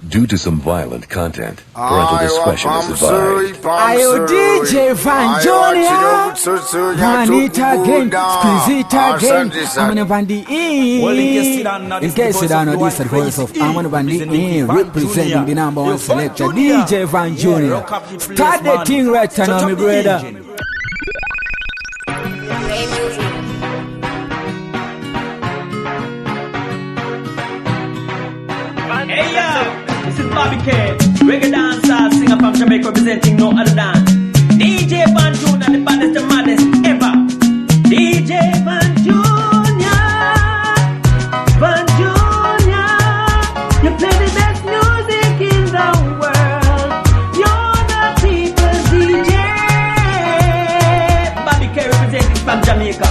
Due to some violent content, parental discretion is advised. Ayo DJ Van Junior, Vanita again, squeeze it again. Amana Bandi in case you don't know, this is the voice of Amana Bandi representing the number one selector, DJ Van Junior. Start the thing right now, my brother. Hey yo! This is Bobby K, reggae dancer, singer from Jamaica representing no other than DJ Van Junior, the baddest, the maddest ever. DJ Van Junior, Van Junior, you play the best music in the world. You're the people's DJ. Bobby K representing from Jamaica.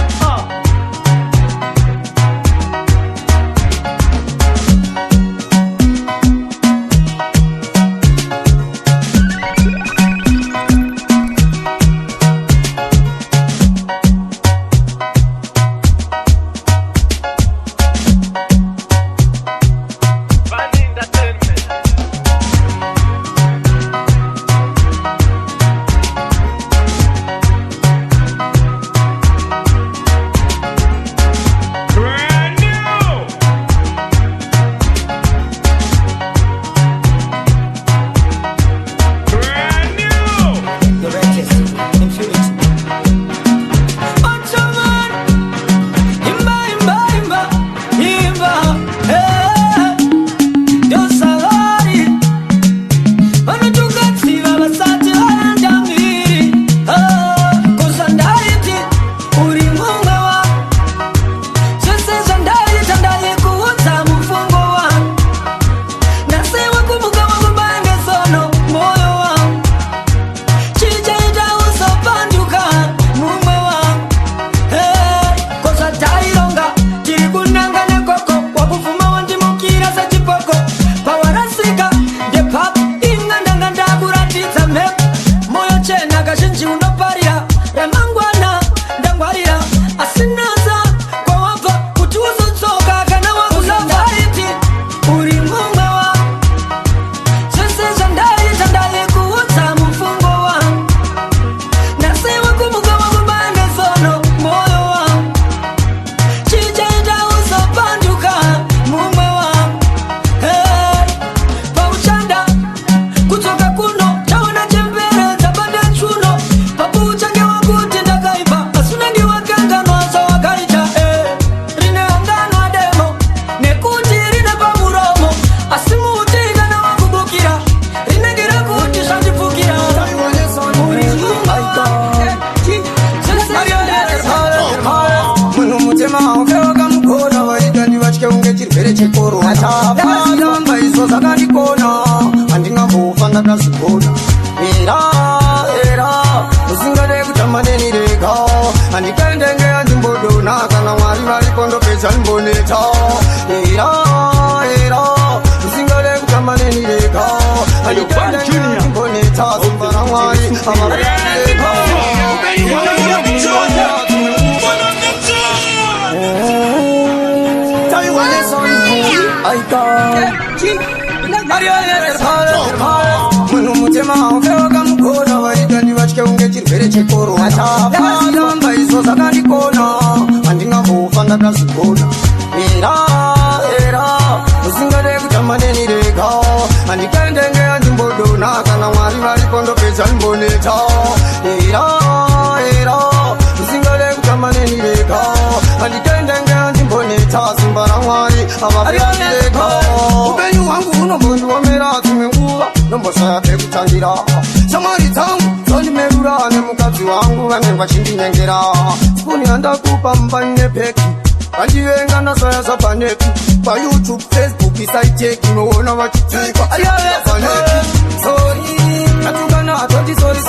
By YouTube, Facebook, is I take you know what you take. Sorry,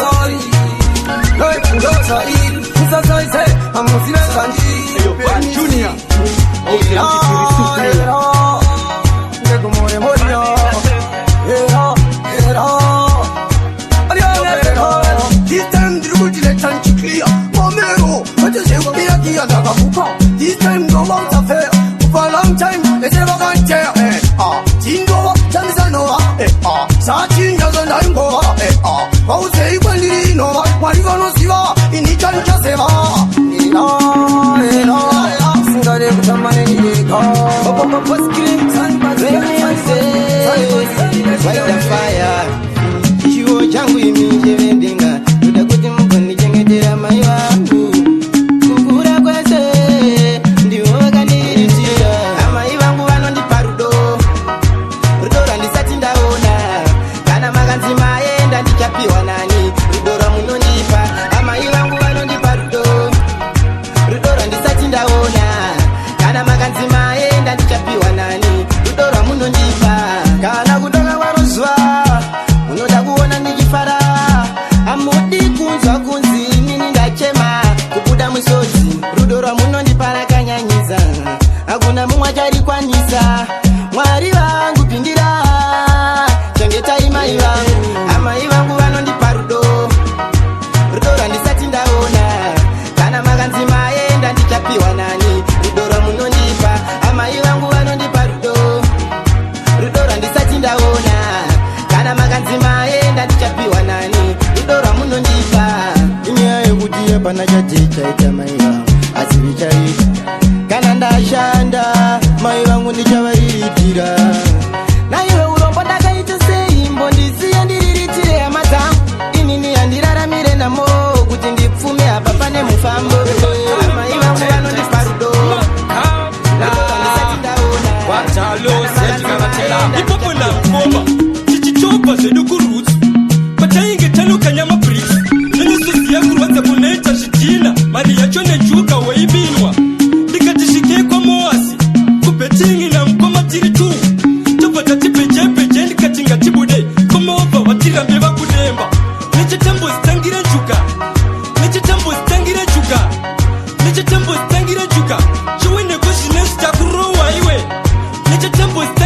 sorry. No, I'm Van Junior. This time the road is clear. Momero, what you say? This time no out affair. For a long time, they never got there. Jingo, Jamisa Noah.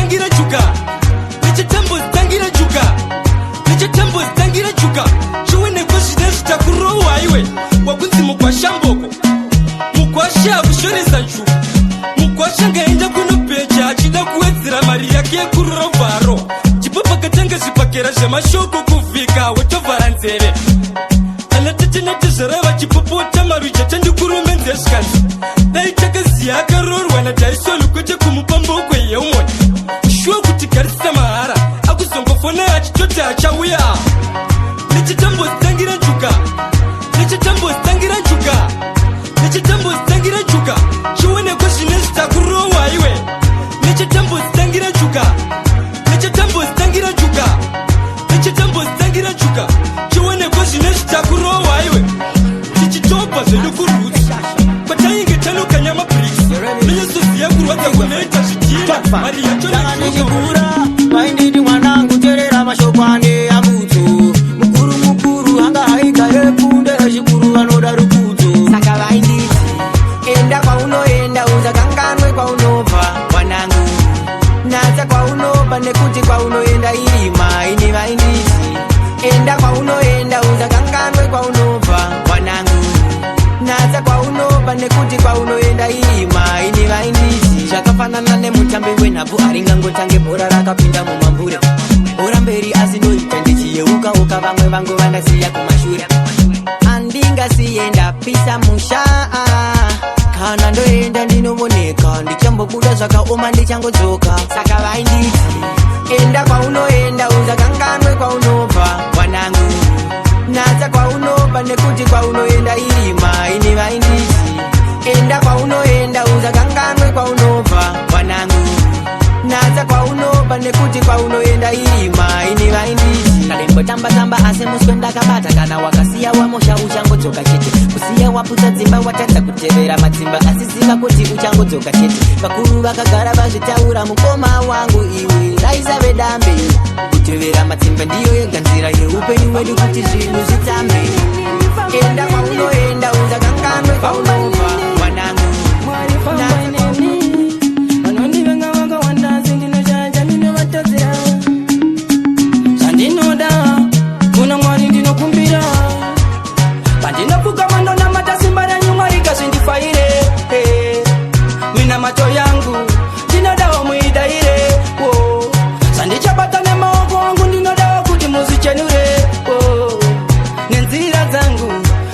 tangira chuka Nichitambo tangira chuka Nichitambo tangira chuka Chowene koshidesi takurowa iwe Wakunzi mukwasha mboko Mukwasha kushoreza nchu Mukwasha ngaenda kuno pecha Chida kuwezira mari yake kurura varo Chipapa katanga zipakera zemashoko kufika Wetovara nzere Anatete tezareva chipopo tamarwicha Tandikurume nzeskanzi Daitaka ziyaka rorwa na daisolu Kwete kumupambo kweye umone Shua kutikarisa mahara Akusongofona achitota achawuya Nichitambo stangira nchuka Nichitambo stangira nchuka Nichitambo stangira nchuka Chowene koshidesi takurowa iwe Nichitambo stangira nchuka Nichitambo stangira nchuka Nichitambo stangira nchuka Chowene koshidesi takurowa iwe Nichitopa zelukurutsi Patainge tano kanyama bricks Ninyeso siya kuruwata kuneta shitira Mari ya chona Nishikura Maindidi mwanangu terera mashokwane ya mutu Mukuru hanga haika yepunde Shikuru anoda rukutu Saka vainditi Enda kwa uno enda uza kanganwe kwa unova Mwanangu Naza kwa unopa nekuti kwa uno enda ilima Ini vainditi Enda kwa uno enda uza kanganwe kwa unova Mwanangu Naza kwa unopa nekuti kwa uno enda ilima Ini vainditi Shakafanana ne mutambi wenabu Aringa ngotange bora rakapinda mumambure Ora mberi asinoita ndichiyeuka uka vamwe vangu vandasiya kumashure Andinga siyenda pisa musha Kana ndoenda ndinovoneka Ndichambobuda zvakaoma ndichangodzoka Saka vainditi Enda kwa unoenda uza kanganwe kwa unobva Mwanangu Naza kwa unopa nekuti kwa unoenda ilima Ini vainditi Enda kwa unoenda uza kanganwe kwa unobva Mwanangu Naza kwa unopa nekuti kwa unoenda ilima Ini vainditi Kalembo tamba ase muswenda kabata Kana wakasiya wamosha uchangodzoka chete Kusiya waputa dzimba watadza kutevera madzimba Asisiva kuti uchangodzoka chete Vakuru vakagara vazvitaura mukoma wangu iwe Raisa vedambe Kutevera madzimba ndiyo yega nzira yeupenyu wedu kuti zvinhu zvitambe Enda kwa unoenda uza kanganwe kwa unobva Mwanangu Vanondivenga vanga wandazi ndinoshanja ndinovatadzira Zvandinoda kuna Mwari ndinokumbira Pandinopuka mandona mata simba ranyu Mwari kazvindifaire Mina macho yangu ndinodawo muidaire Zvandichabata nemaoko angu ndinodawo kuti muzvichenure Nenzira dzangu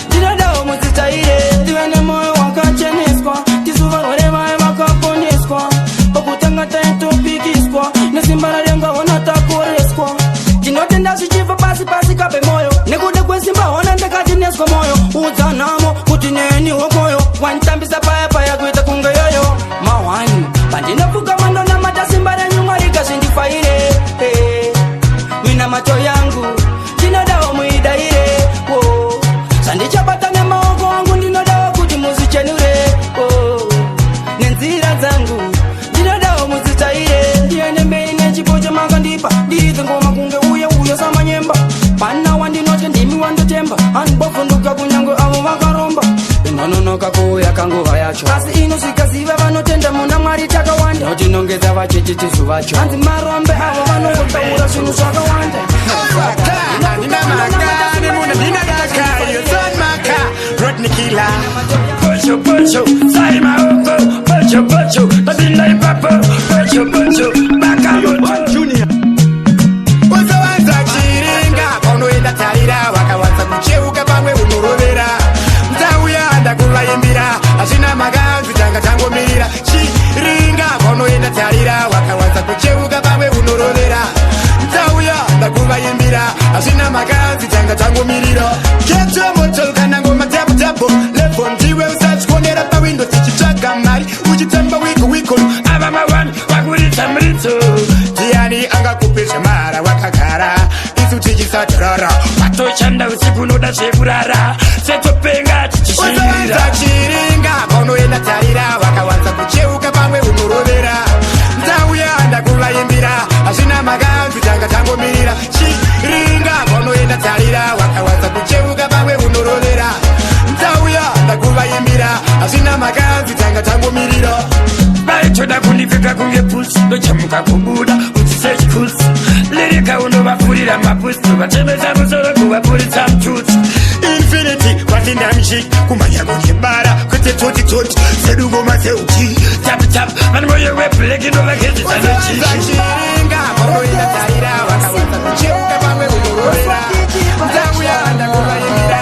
ndinodawo muzitaire Ndive nemoyo wakacheneswa Tizuva rorevai vakaponeswa Pakutanga taitopikiswa Nesimba rarenga ona takoreswa Tinotenda zvichibva pasi kabe moyo Nekuda kwesimba ona ndakatineswa moyo Udzanamo kuti neni hokoyo Wanitambisa paya kuita kunge yoyo Mawani Pandinopuka mandona mata simba ranyu Mwari kazvindifaire Mina macho yangu ndinodawo muidaire Zvandichabata nemaoko angu ndinodawo kuti muzvichenure Nenzira dzangu ndinodawo muzitaire Ndiende mberi nechipo chamakandipa Ndiite ngoma kunge uye samanyemba Pana wandinoti ndimi wandotemba Handibovhunduka kunyange avo vakaromba Inononoka kuuya kanguva yacho Asi inosvikaziva vanotenda muna Mwari takawanda Notinongedza vachecheche zuvacho Hanzi marombe avo vanotaura zvinhu zvakawanda Rodney Killer Pocho, sai maoko Pocho, tadina ipapo Pocho, bakamoto Junior Uzawanza chiringa Paunoenda tarira Wakawanza kucheuka pamwe unorovera Mtauya ndakuvaimbira Hazina maganzi tanga tangomirira Chiringa Paunoenda tarira Wakawanza kucheuka pamwe unorovera Mtauya ndakuvaimbira Hazina maganzi tanga tangomirira Keto moto kana ngoma tabu Levo ndiwe usachikonera pa window tichitsvaga mari Uchitemba wiko Ava mawani wakurita mrito Diani angakupezha mara wakagara Isu tichisatarara Watochanda usiku noda zvekurara Setopenga tichishirira Uzawanza chiringa Paunoenda tarira Wakawanza kucheuka pamwe unorovera Mtauya ndakuvaimbira Hazina maganzi tanga tangomirira Chiringa Paunoenda tarira Wakawanza kucheuka pamwe unorovera Mtauya ndakuvaimbira Hazina maganzi tanga tangomirira Vaitoda kundipfeka kunge pulsi ndochapuka kubuda uchisechikusi lirika unovafurira mapusi vachemesa musoro kuvapurisa mtuti infinity watindamishiki kumanya kunibara kwete toti sedungoma seuti tap vanimoyo webleki ndovakezisanochiringa moroina taira vakavasa kucheuka pamwe kutororera mtauyanda kuvaimira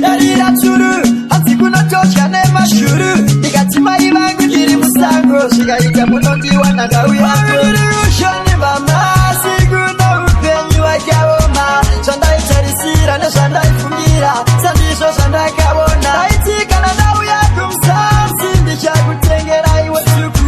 yarira tsuru atsikunotosha nemashuru ndikatima ivangu ndiri musango zvikaita munondiwana ndauyarushoni vamasi kuno upenyu wakaoma zvandaitarisira nezvandaifungira sandizvo zvandakaona ndaitikana ndauya kumzanzi ndichakutengera iwe tsvuku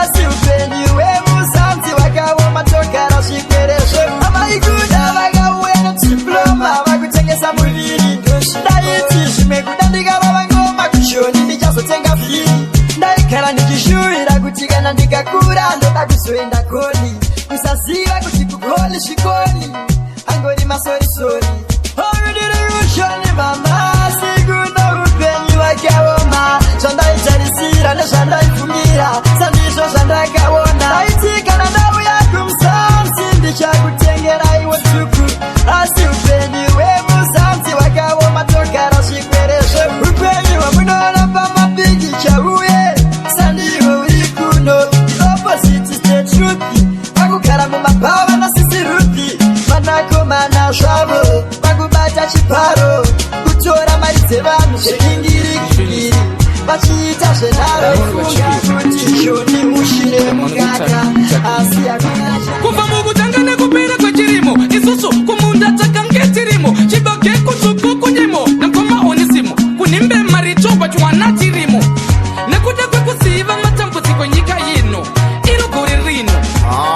asi upenyu wemusanzi wakaoma togara zvikwerezvo amaikuda vakauya nediploma vakutengesa muviri ndaiti zvimwe kuda ndikavava ngoma kushoni ndichazotenga vhiri ndaigara ndichishuwira kuti kana ndikakura ndoda kuzoenda koni kusaziva kuti kugoni zvikoni angori masorisori orudirushoni mamasi kuno upenyu wakaoma zvandaitarisira nezvandaifungira sandizvo zvandakaona ndaiti kana ndauya kumzanzi ndichakutengera iwe tsvuku asi upenyu wemusanzi wakaoma togara zvikwerezvo upenyu hwamunoona pamapikicha uye sandiwe uri kuno opposite state rupi vakugara mumabhava nasisirupi vanakomana zvavo vakubata chiparo kutora mari dzevanhu zveingirikiri vachiita zvenharo funga kuti shoni mushire mukaka asi hakuna kubva mukutanga nekupera kwechirimo isusu kumunda takange tirimo chibage kutsuku kunyimo nakoma onisimo kunimbe maritoba chwana tirimo nekuda kwekuziva matambudziko nyika yino iro gore rino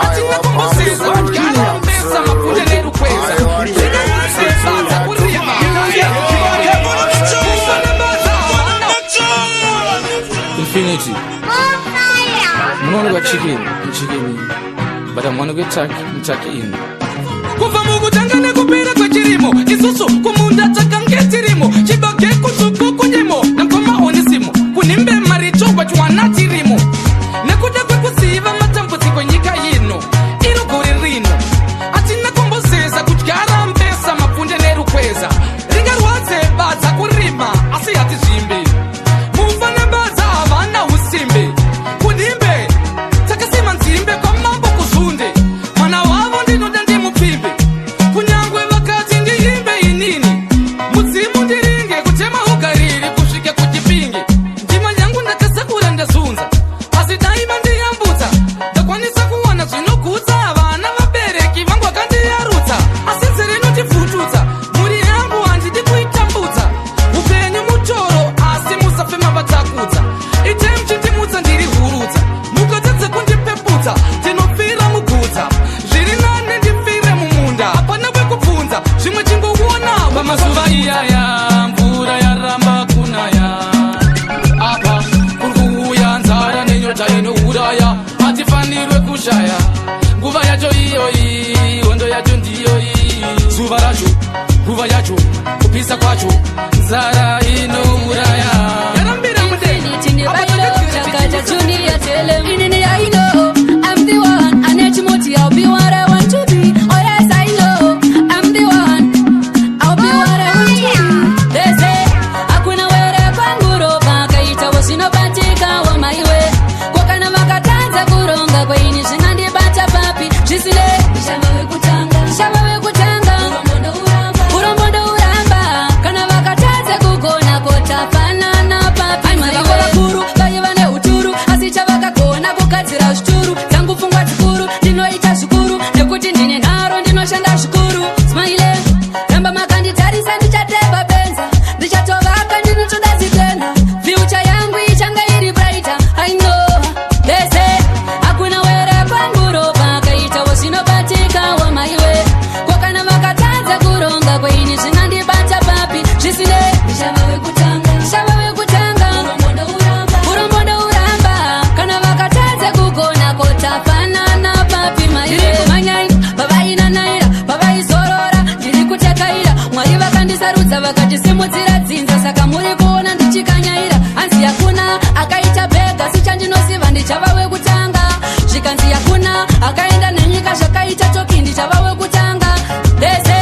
atina kumbosiza kugarambesa mafunde nerukweza zvinaasesadza kurima Infinity munono kwachikini but I'm gonna get mtaki in kuva mukutanga nekupera kwechirimo isusu kumunda takange tirimo chibage kutsuku kunyimo nakoma onisimo kunimbe maritoba chwana tirimo nekuda kwekuziva matambudziko nyika yino iro gore rino atina kumbosiza kudyara mbesa mafunde nerukweza ringarwadze badza kurima asi hatizvimbi mufa nebadza havana usimbe kunimbe takasima nzimbe kwamambo kuzunde mwana wavo ndinoda ndimupfimbe kunyangwe vakati ndiimbe inini mudzimu ndiringe kutema ugariri kusvike kuchipinge ndima yangu ndakasakura ndazunza asi daima ndiyambudza ndakwanisa kuwana zvinogutsa vana vabereki vangu vakandiyarutsa asi nzere inotivhututsa mhuri yangu handidi kuitambudza upenyu mutoro asi musafema vatakudza itei muchitimutsa ndiri hurudza mukotedze kundipepudza tinofira mugudza zviri nane ndifire mumunda hapana kwekubvunza zvimwe chingoona pamazuva iyaya mvura yaramba kunaya apa kurikuuya nzara nenyota inouraya hatifanirwe kushaya nguva yacho iyoyi hondo yacho ndiyoyi zuva racho nguva yacho kupisa kwacho nzara inouraya yarambira mudenga I'm the one, I need you, I'll be what I want to be. Oh yes, I know, I'm the one, I'll be what I want to be. They say, hakuna were kwanguro pakaita wasinobatika wa maiwe kwakana vakatanza kuronga kwaini zvingandibata papi zvisine shamba wekutanga urombo ndouramba kana vakatanza kugona kotafanana papi maiwe vakuru vaiva neuturu asi chavakagona kugadzira zvituru dzangu pfungwa dzikuru ndinoita zvikuru nekuti ndine nharo ndinoshanda zvikuru smaile ramba makanditarisa ndichateva benza ndichatovaka ndinotoda zitenda fyucha yangu ichanga iri brighter I know they say hakuna were kwanguro pakaita wasinobatika wa maiwe kwakana vakatanza kuronga kwaini zvingandibata papi zvisine shamba wekutanga urombo ndouramba kana vakatanza kugona kotafanana papi maiwe hakuna akaenda nenyika zvakaita chokindi chavawe kutanga dese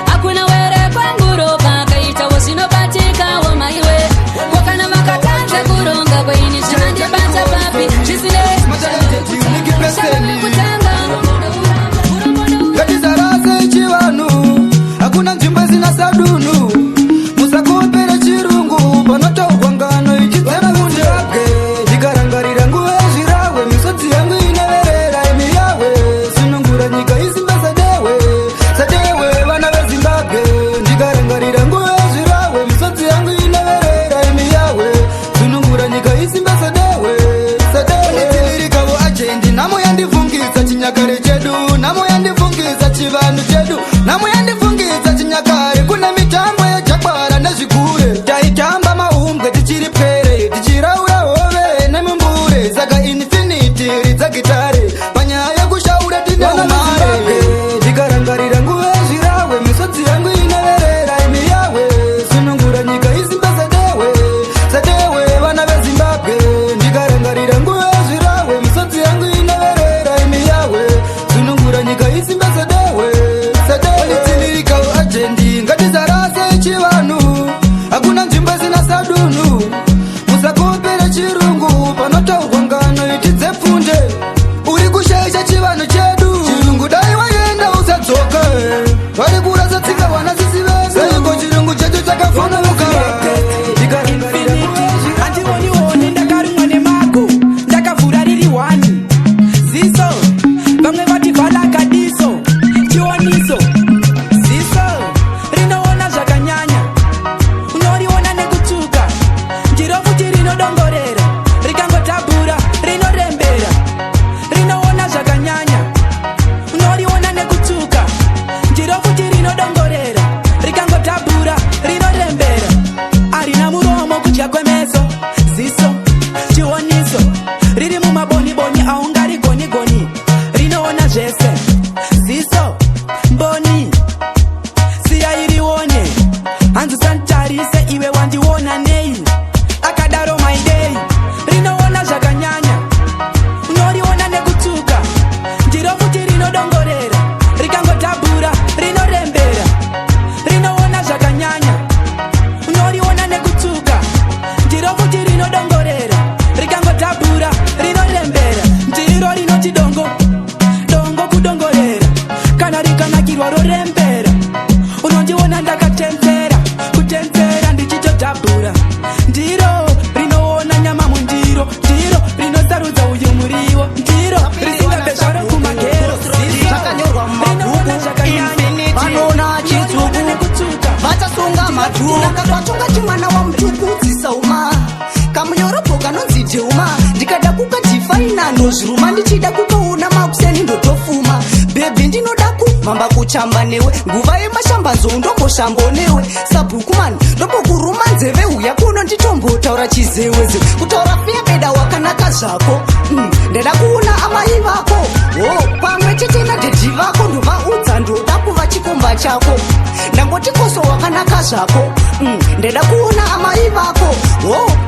hakuna were kwanguropa akaitawo zvinobatikawo maiwe kokana makatanze kuronga kweini zvinandibata papi zvisinezvavawe kutanga ngatizarase chivanhu hakuna nzvimbo zina sadunu musakopere chirungu panotaurwa ngano ichidzana kundake ndikarangarira nguva yezvirawe misodzi yangu ineverera imi yawe sinongura nyika isimba sadewe vana vezimbabwe ndikarangarira nguva yezvirawe misodzi yangu ineverera imi yawe sinongura nyika isimba sadewe itivirikawo ajendi namo yandivhungidza chinyakare chedu namo yandivhungidza chivanhu chedu namo yandivhungidza chinyakare kuna mitambo yejakwara nezvikure taitamba maumbwe tichiri pwere tichiraura hove nemumbure saka infinity ridzagitare panyaya yekushaura tineumare ndikarangarira nguva yezvirawe misodzi yangu ineverera imi yawe sinongura nyika isimba sadewe vana vezimbabwe ndikarangarira nguva yezvirawe misodzi yangu ineverera imi yawe sinongura nyika isimba sadewe itivirikawo ajendi ngatizarase chivanhu hakuna nzvimbo zina sadunu musakopere chirungu panotaurwa ngano itidzepfunde uri kushaisha chivanhu chedu chirungu dai waenda usadzoka vari kurasa tsika vana sisi vedu saiko chirungu chedu chakafonoka handionioni ndakarimwa nemago ndakavhura riri 1 ziso vamwe vati vhalakadiso chioniso ziso rinoona zvakanyanya unoriona nekutuka ndiro futi rinodongorera rikangotabhura rinorembera rinoona zvakanyanya unoriona nekutuka ndiro futi rinodongorera rikangotabhura rinorembera arina muromo kudya kwemeso ziso chioniso riri mumaboniboni aungarigonigoni rinoona zvese ziso mboni siyairione hanzi santarise iwe wandiona nei akadaro maidei rinoona zvakanyanya unoriona nekutuka ndiro futi rinodongorera rikangotabhura rinorembera rinoona zvakanyanya unoriona nekutuka ndiro futi rinodongorera rikangotabhura rinorembera ndiro rinoti dongo kudongorera kana rikanakirwa rorembera unondiona ndakatenzera kutenzera ndichitodhabhura ndiro rinoona nyama mundiro ndiro rinosarudza uyu muriwo ndiro risingabhezvaro kumagero rinoona zvakanyanya vanoona chitsuku nekutuka vachasunga madhuru kakwatonga chimwana wamutukudzisa uma kamunyoropo kanonzi jeuma ndikada kukatifainano zviruma ndichida kutoona makuseni ndotofuma bhebhi ndinoda kumhamba kuchamba newe nguva yemashambanzo ndomboshambo newe sabhukumani ndombokuruma nzeve huya kuno nditombotaura chizeweze kutaura fiyabeda wakanaka zvako ndada kuona amai vako pamwe chete nadhedhi vako ndovaudza ndoda kuva chikomba chako ndangoti koso wakanaka zvako ndada kuona amai vako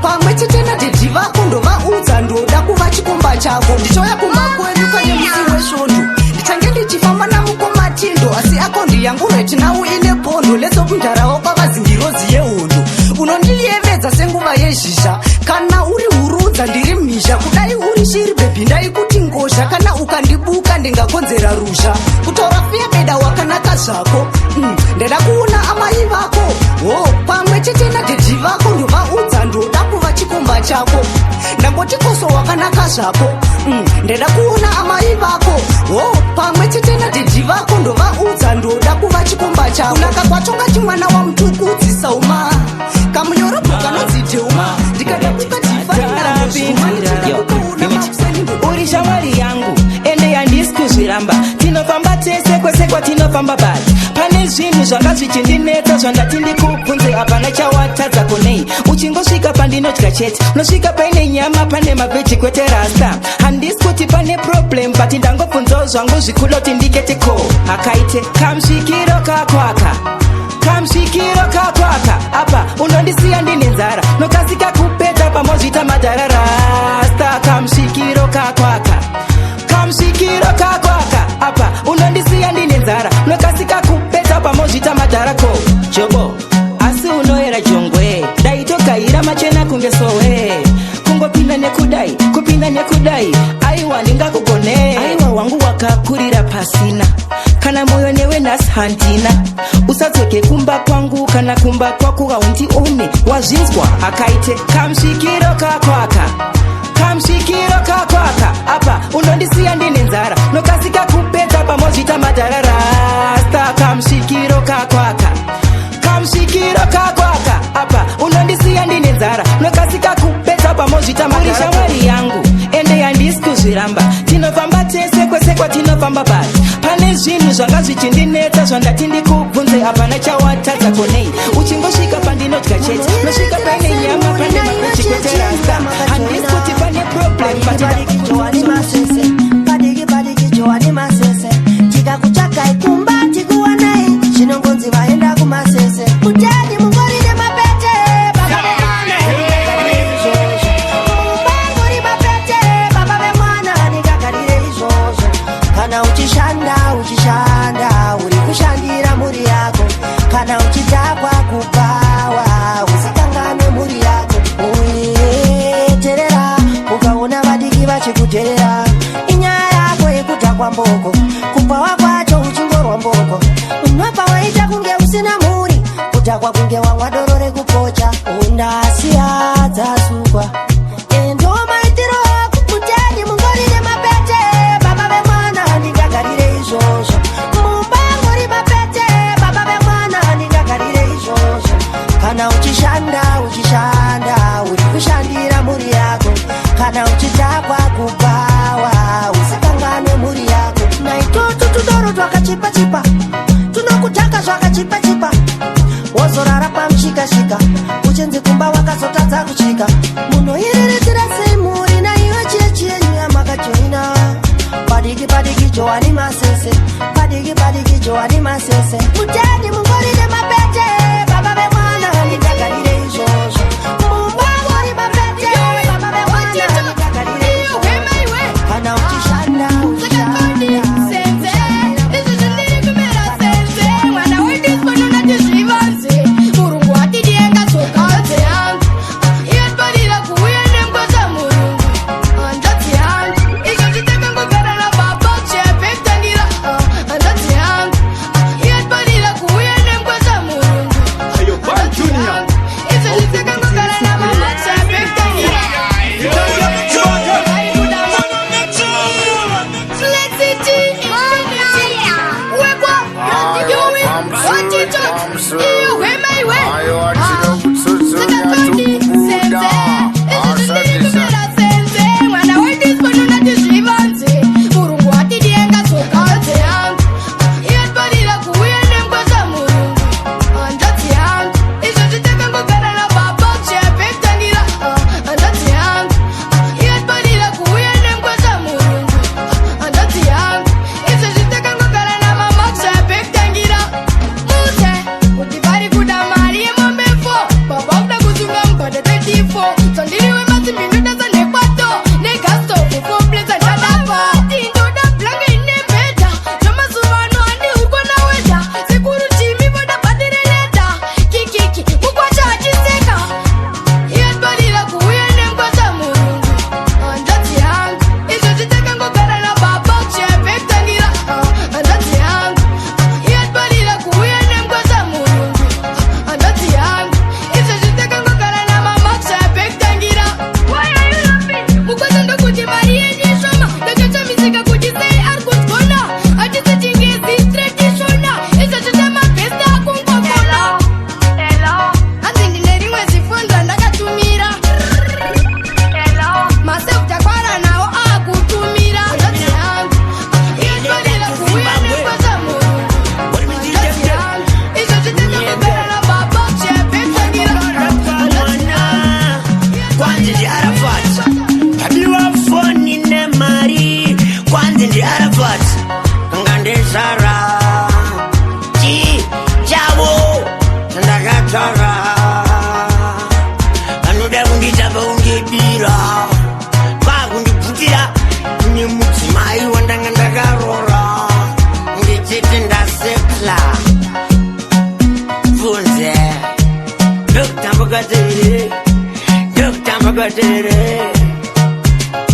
pamwe chete nadhedhi vako ndovaudza ndoda kuva chikomba chako ndichoya kumakwenyuka nemusi wesvondo ndichange ndichifamba namukomatindo asi akondi yangu retinau ine pondo lesokundarawo kwavazingirozi yehondo unondiyevedza senguva yezhizha kana uri hurudza ndiri mhizha kudai uri shiri bhebhi ndaikuti ngozha kana ukandibuka ndingakonzera ruzha kutaura fiyabeda wakanaka zvako ndada kuona amai vako pamwe chete nadhedhi vako ndovaudza ndoda kuva chikomba chako ndangoti koso wakanaka zvako ndada kuona amai vako pamwe chete nadhedhi vako ndovaudza ndoda kuva chikomba chako kunaka kwatonga chimwana wamutukudzisa uma kamunyoropo kanonzi jeuma ndikada uri shamwari yangu ende yandisi kuzviramba tinofamba tese kwese kwatinofamba bali pane zvinhu zvanga zvichindinetsa zvandati ndikubvunze hapana chawatadza konei uchingosvika pandinodya chete unosvika paine nyama pane mavheji kwete rasta handisi kuti pane problem but ndangobvunzawo zvangu zvikuloti ndikete ko akaite kamsvikiro kakwaka kamsvikiro kakwaka apa unondisiya ndine nzara nokasika kupedza pamozvita madhara rasta kamsvikiro kakwaka kamsvikiro apa unondisiya ndine nzara unokasika kupedza pamozvita madharako jobo asi unoera jongwe ndaitogaira machena kunge sowe kungopinda nekudai kupinda nekudai aiwa ndingakugone aiwa wangu wakakurira pasina kana moyo newe nhasi handina usadzoke kumba kwangu kana kumba kwako haundiume wazvinzwa akaite kamsvikiro kakwaka kamsvikiro kakwaka apa unondisiya ndine nzara nokasika kupedza pamozvita madhararasta kamsvikiro kakwaka kamsvikiro kakwaka apa unondisiya ndine nzara nokasika kupedza pamozvita madharashamwari yangu ende yandisi kuzviramba tinofamba tese kwese kwatinofamba basi pane zvinhu zvanga zvichindinetsa zvandati ndikubvunze hapana chawatadza konei uchingosvika pandinodya chete nosvika pane nyama pane makuchi kwete rasta handisi kuti pane problem masese tikakutsvakai kumba tikuwanai zvinongonzi vaenda kumasese kutani mungorine mapete baba vemwana mungori mapete baba vemwana ndingagarire izvozvo kana uchishanda uri kushandira mhuri yako kana uchidhakwa kupawa usikanganwe mhuri yako uyeterera ukaona vadiki vachikuterera inyaya yako yekudhakwa mboko kupawa kwacho uchingorwa mboko unobva waita kunge usina mhuri kudhakwa kunge wamwa doro rekupocha undasiya dzasukwa endo maitiro ako kutani mungorine mapete baba vemwana ndingagarire izvozvo mumba ngori mapete baba vemwana ndingagarire izvozvo kana uchishanda uri kushandira mhuri yako kana uchidhakwa kupawa usikanganwe mhuri yako naitoto tudoro twakachipa-chipa tunokudhaka zvakachipa-chipa wozorara pamushika-shika uchenzi kumba wakazotadza kuchika munoiriritira sei mhuri naiwe chiechenyu yamakajoina padiki johani masese padiki johani masese mutani mungorine mapete baba vemwana ndingagarire izvozvo mumba ngori mapete baba vemwana ndingagarire izvozvo kana uchishanda Kuuya nemkwa patere.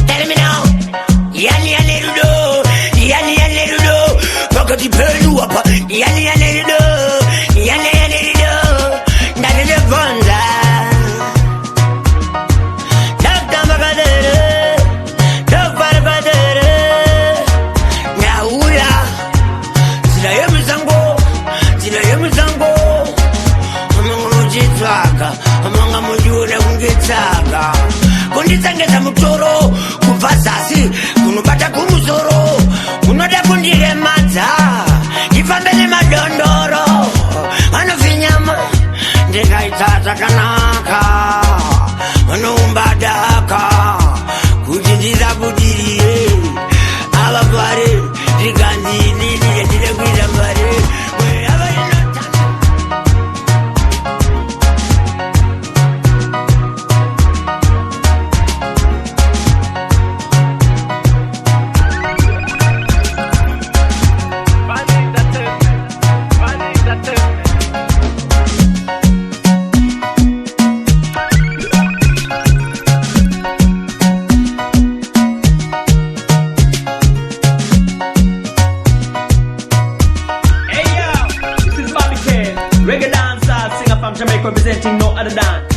Tell me now. Yani rudo. Yani rudo. Pakati pelu apa. Yani rudo. Yani rudo. Ndani de bonda. Dakta patere. Dakpar patere. Nyauya. Zila yemuzango. Amanga mujitsvaga. Amanga mujura kungetsvaga. Kunditsangeza mutoro kubva zasi kunobata kumusoro unoda kundiremadza ndifambe nemadondoro anofinyama ndikaita zvakanaka anoumba kuti ndisabudirire ava pare ndikanzididire ndire kuita pare Reggae dancer, singer from Jamaica representing no other than